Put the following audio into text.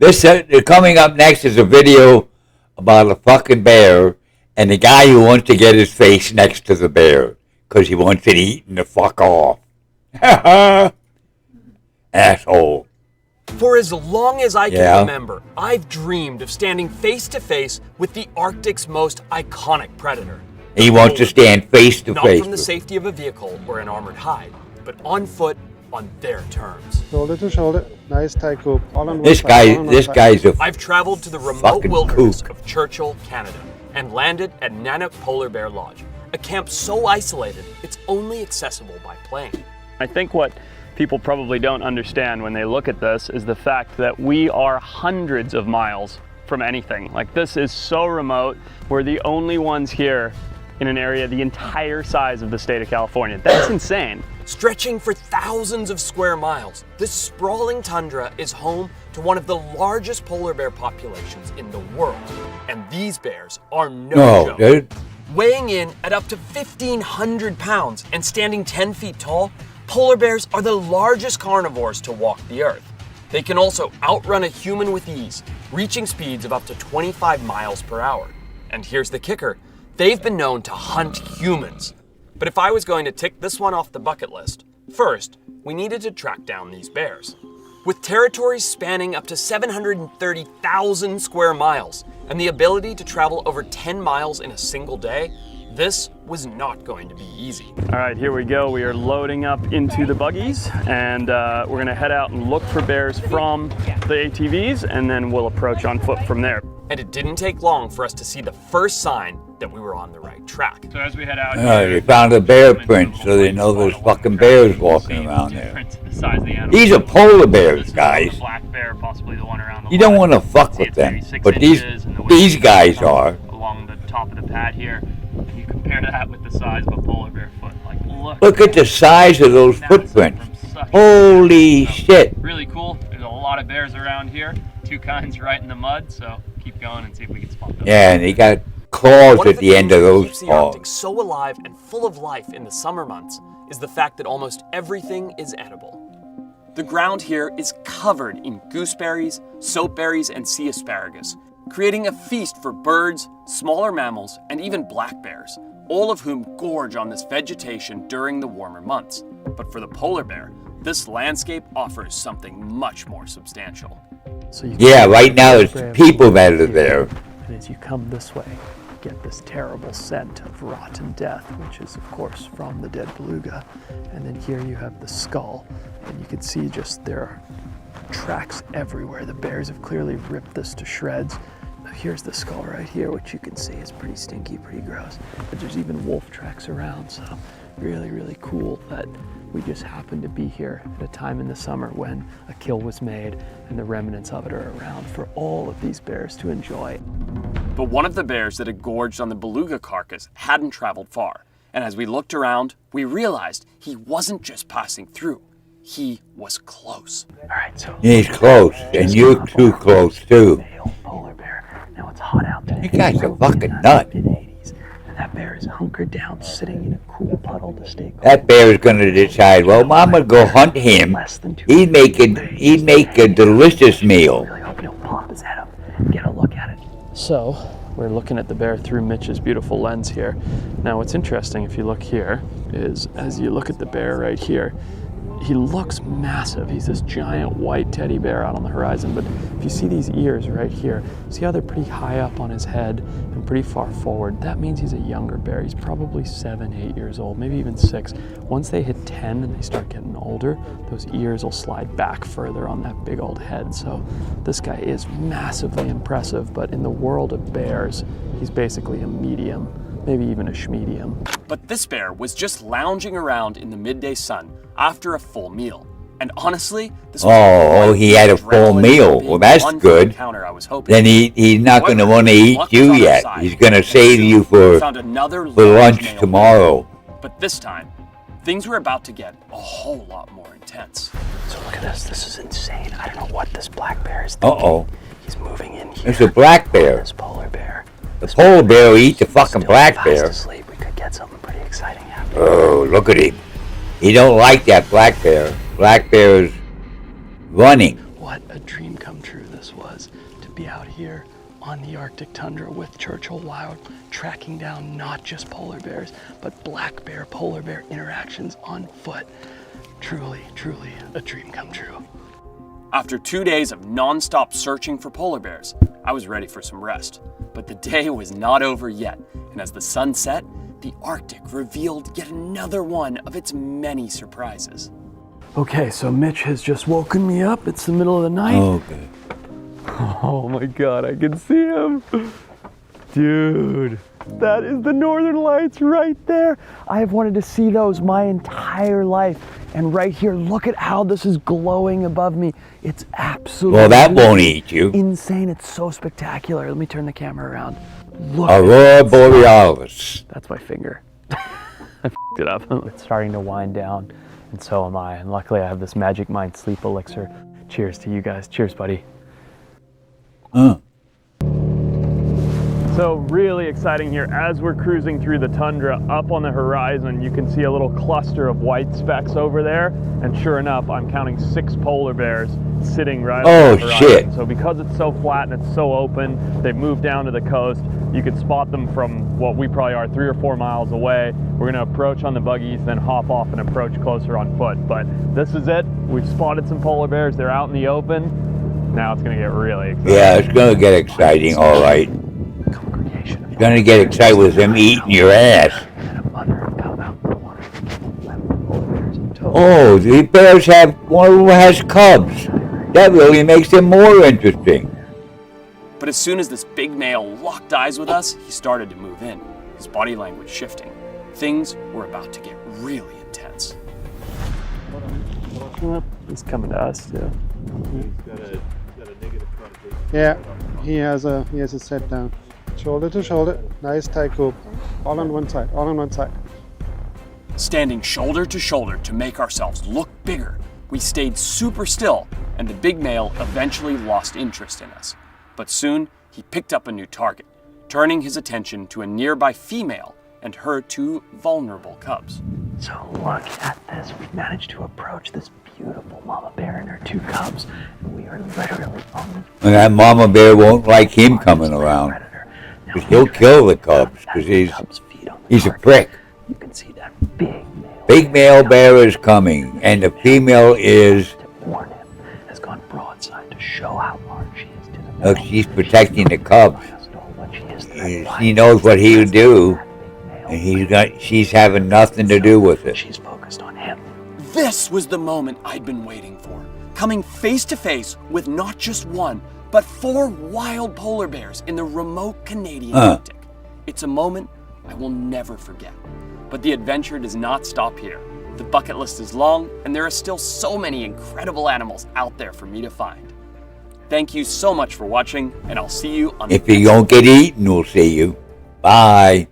This coming up next is a video about a fucking bear and the guy who wants to get his face next to the bear because he wants it eaten the fuck off. Asshole. For as long as I can remember, I've dreamed of standing face to face with the Arctic's most iconic predator. He wants to stand face to face. Not from the safety of a vehicle or an armored hide, but on foot on their terms. Shoulder to shoulder. Nice tight group. All on This guy's a I've traveled to the remote wilderness of Churchill, Canada, and landed at Nanook Polar Bear Lodge, a camp so isolated it's only accessible by plane. I think what people probably don't understand when they look at this is the fact that we are hundreds of miles from anything. Like, this is so remote. We're the only ones here in an area the entire size of the state of California. That's insane. Stretching for thousands of square miles, this sprawling tundra is home to one of the largest polar bear populations in the world. And these bears are no joke. Dude. Weighing in at up to 1,500 pounds and standing 10 feet tall, polar bears are the largest carnivores to walk the earth. They can also outrun a human with ease, reaching speeds of up to 25 miles per hour. And here's the kicker, they've been known to hunt humans. But if I was going to tick this one off the bucket list, first, we needed to track down these bears. With territories spanning up to 730,000 square miles and the ability to travel over 10 miles in a single day, this was not going to be easy. All right, here we go. We are loading up into the buggies, and we're gonna head out and look for bears from the ATVs, and then we'll approach on foot from there. And it didn't take long for us to see the first sign that we were on the right track. So as we head out, They found a bear print, so they know there's fucking bears walking around there. These are polar bears, guys. Black bear, possibly the one around the You don't want to fuck with them, but these guys are. Along the top of the pad here, and you compare that with the size of a polar bear foot. Like, look at the size of those footprints. Holy shit. Really cool. There's a lot of bears around here. Two kinds right in the mud, so keep going and see if we can spot them. Yeah, and they got claws at the end of those keeps the paws. Arctic so alive and full of life in the summer months is the fact that almost everything is edible. The ground here is covered in gooseberries, soapberries, and sea asparagus, creating a feast for birds, smaller mammals, and even black bears, all of whom gorge on this vegetation during the warmer months. But for the polar bear, this landscape offers something much more substantial. So yeah, right now it's the people that are there. And as you come this way, you get this terrible scent of rotten death, which is of course from the dead beluga. And then here you have the skull, and you can see just there are tracks everywhere. The bears have clearly ripped this to shreds. Now here's the skull right here, which you can see is pretty stinky, pretty gross. But there's even wolf tracks around, so really, really cool that we just happen to be here at a time in the summer when a kill was made and the remnants of it are around for all of these bears to enjoy. But one of the bears that had gorged on the beluga carcass hadn't traveled far. And as we looked around, we realized he wasn't just passing through. He was close. All right, so he's close, and you're too close too. Male polar bear. Now it's hot out today. You guys are fucking nuts. And that bear is hunkered down, sitting in a cool puddle to stay cool. That bear is going to decide, well, I'm going to go hunt him. He'd make a delicious meal. I really hope he'll pop his head up and get a look at it. So, we're looking at the bear through Mitch's beautiful lens here. Now, what's interesting, if you look here, is as you look at the bear right here, he looks massive. He's this giant white teddy bear out on the horizon, but if you see these ears right here, see how they're pretty high up on his head and pretty far forward? That means he's a younger bear. He's probably 7, 8 years old, maybe even 6. Once they hit 10 and they start getting older, those ears will slide back further on that big old head. So this guy is massively impressive, but in the world of bears, he's basically a medium, maybe even a schmedium. But this bear was just lounging around in the midday sun after a full meal. And honestly, this was he had a full meal. Well, that's good. Then he's not going to want to eat you yet. He's going to save you for lunch tomorrow. But this time, things were about to get a whole lot more intense. So look at this. This is insane. I don't know what this black bear is thinking. Uh-oh. He's moving in here. It's a black bear. This polar bear. The polar bear will eat the fucking black bear. Asleep. We could get something pretty exciting happening. Oh, look at him. He don't like that black bear. Black bear is running. What a dream come true this was. was to be out here on the Arctic tundra with Churchill Wild, tracking down not just polar bears, but black bear, polar bear interactions on foot. Truly, truly a dream come true. After 2 days of non-stop searching for polar bears, I was ready for some rest. But the day was not over yet, and as the sun set, the Arctic revealed yet another one of its many surprises. Okay, so Mitch has just woken me up. It's the middle of the night. Okay. Oh my God, I can see him. Dude, that is the Northern Lights right there. I have wanted to see those my entire life. And right here, look at how this is glowing above me. It's absolutely Well, that won't eat you. insane. It's so spectacular. Let me turn the camera around. Look. Aurora Borealis. That's my finger. I f***ed it up. It's starting to wind down, and so am I. And luckily, I have this Magic Mind sleep elixir. Cheers to you guys. Cheers, buddy. So really exciting here as we're cruising through the tundra. Up on the horizon, you can see a little cluster of white specks over there. And sure enough, I'm counting 6 polar bears sitting right on the horizon. Shit. So because it's so flat and it's so open, they've moved down to the coast. You can spot them from what we probably are 3 or 4 miles away. We're gonna approach on the buggies, then hop off and approach closer on foot. But this is it. We've spotted some polar bears. They're out in the open. Now it's gonna get really exciting. Yeah, it's gonna get exciting, all right. It's gonna get excited with them eating your ass. Oh, the bears have, one of them has cubs. That really makes them more interesting. But as soon as this big male locked eyes with us, he started to move in, his body language shifting. Things were about to get really intense. He's coming to us too. Yeah, he has a set down. Shoulder to shoulder, nice tight group. All on one side, all on one side. Standing shoulder to shoulder to make ourselves look bigger, we stayed super still, and the big male eventually lost interest in us. But soon, he picked up a new target, turning his attention to a nearby female and her 2 vulnerable cubs. So look at this. We've managed to approach this beautiful mama bear and her 2 cubs. And we are literally on this. And that mama bear won't like him coming around. Because he'll kill the cubs, because he's a prick. You can see that big male. Big male bear is coming, and the female is... To warn him, has gone broadside to show how large she is to the Look, she's protecting the cubs. She She knows what he'll do, and she's having nothing to do with it. She's focused on him. This was the moment I'd been waiting for, coming face to face with not just 1, but 4 wild polar bears in the remote Canadian Arctic. It's a moment I will never forget. But the adventure does not stop here. The bucket list is long, and there are still so many incredible animals out there for me to find. Thank you so much for watching, and I'll see you on the If you don't get eaten, we'll see you. Bye.